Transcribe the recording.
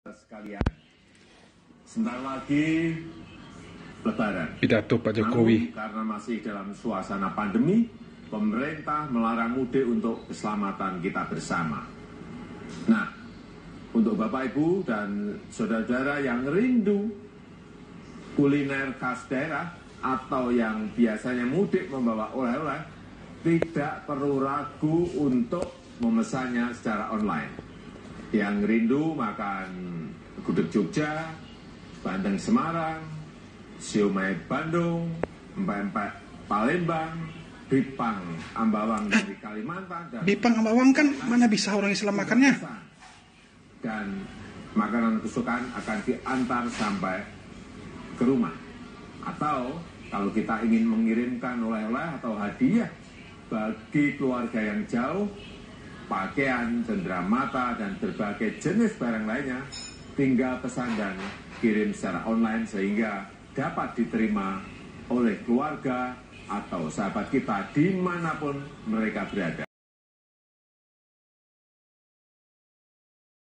Sekalian, sebentar lagi Lebaran. Pidato Pak Jokowi. Namun, karena masih dalam suasana pandemi, pemerintah melarang mudik untuk keselamatan kita bersama. Nah, untuk Bapak Ibu dan saudara-saudara yang rindu kuliner khas daerah atau yang biasanya mudik membawa oleh-oleh, tidak perlu ragu untuk memesannya secara online. Yang rindu makan gudeg Jogja, bandeng Semarang, siomay Bandung, empek-empek Palembang, bipang Ambawang dari Kalimantan. Dan Bipang Ambawang kan mana bisa orang Islam makannya? Dan makanan kesukaan akan diantar sampai ke rumah. Atau kalau kita ingin mengirimkan oleh-oleh atau hadiah bagi keluarga yang jauh, pakaian, cenderamata, dan berbagai jenis barang lainnya, tinggal pesan dan kirim secara online sehingga dapat diterima oleh keluarga atau sahabat kita dimanapun mereka berada.